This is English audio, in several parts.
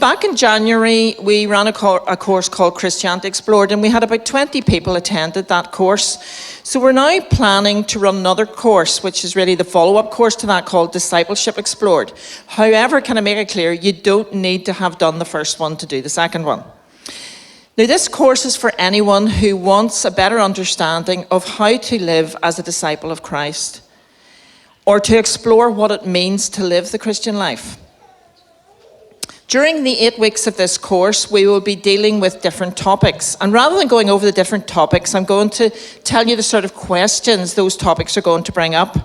back in January, we ran a course called Christianity Explored, and we had about 20 people attended that course. So we're now planning to run another course, which is really the follow-up course to that, called Discipleship Explored. However, can I make it clear, you don't need to have done the first one to do the second one. Now, this course is for anyone who wants a better understanding of how to live as a disciple of Christ, or to explore what it means to live the Christian life. During the 8 weeks of this course, we will be dealing with different topics. And rather than going over the different topics, I'm going to tell you the sort of questions those topics are going to bring up.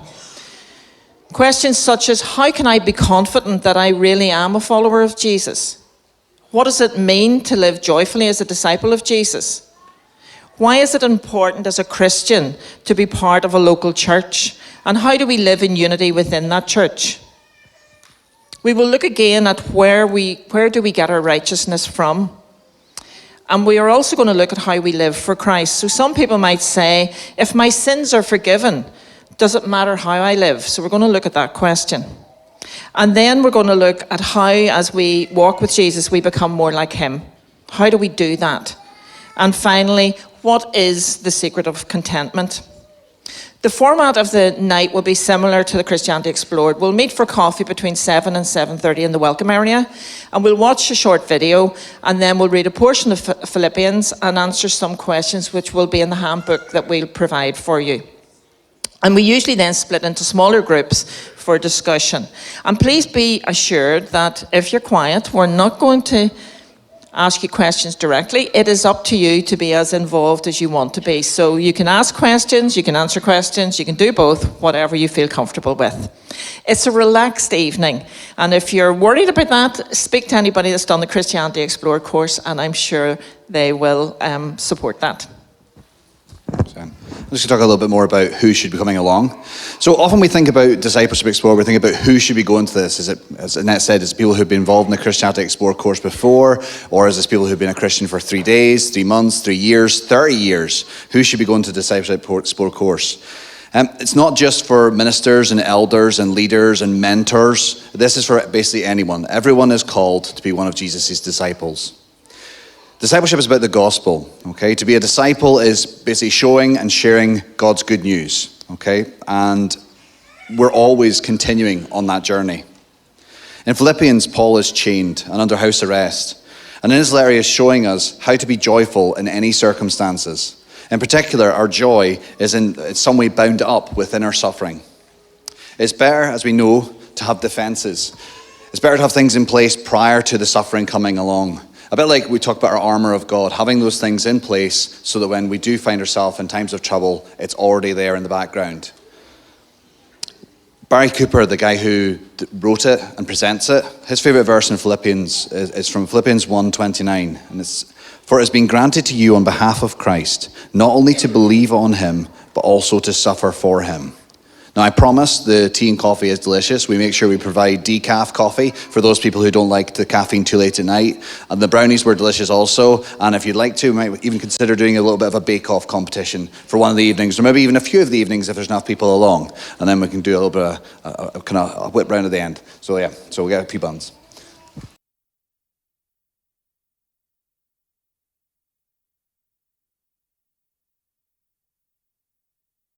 Questions such as, how can I be confident that I really am a follower of Jesus? What does it mean to live joyfully as a disciple of Jesus? Why is it important as a Christian to be part of a local church? And how do we live in unity within that church? We will look again at where do we get our righteousness from? And we are also going to look at how we live for Christ. So some people might say, if my sins are forgiven, does it matter how I live? So we're going to look at that question. And then we're going to look at how, as we walk with Jesus, we become more like him. How do we do that? And finally, what is the secret of contentment? The format of the night will be similar to the Christianity Explored. We'll meet for coffee between 7 and 7:30 in the welcome area, and we'll watch a short video, and then we'll read a portion of Philippians and answer some questions which will be in the handbook that we'll provide for you. And we usually then split into smaller groups for discussion. And please be assured that if you're quiet, we're not going to ask you questions directly. It is up to you to be as involved as you want to be. So you can ask questions, you can answer questions, you can do both, whatever you feel comfortable with. It's a relaxed evening, and if you're worried about that, speak to anybody that's done the Christianity Explored course, and I'm sure they will support that. I'm just going to talk a little bit more about who should be coming along. So often we think about Discipleship Explored, we think about who should be going to this. Is it, as Annette said, is it people who've been involved in the Christianity Explored course before, or is it people who've been a Christian for 3 days, 3 months, 3 years, 30 years? Who should be going to Discipleship Explored course? It's not just for ministers and elders and leaders and mentors. This is for basically anyone. Everyone is called to be one of Jesus' disciples. Discipleship is about the gospel, okay? To be a disciple is basically showing and sharing God's good news, okay? And we're always continuing on that journey. In Philippians, Paul is chained and under house arrest. And in his letter, he is showing us how to be joyful in any circumstances. In particular, our joy is in some way bound up within our suffering. It's better, as we know, to have defenses. It's better to have things in place prior to the suffering coming along. A bit like we talk about our armor of God, having those things in place so that when we do find ourselves in times of trouble, it's already there in the background. Barry Cooper, the guy who wrote it and presents it, his favorite verse in Philippians is from Philippians 1:29, and it's, "For it has been granted to you on behalf of Christ, not only to believe on him, but also to suffer for him." Now, I promise the tea and coffee is delicious. We make sure we provide decaf coffee for those people who don't like the caffeine too late at night. And the brownies were delicious also. And if you'd like to, we might even consider doing a little bit of a bake-off competition for one of the evenings, or maybe even a few of the evenings if there's enough people along. And then we can do a little bit of a whip round at the end. So yeah, so we'll get a few buns.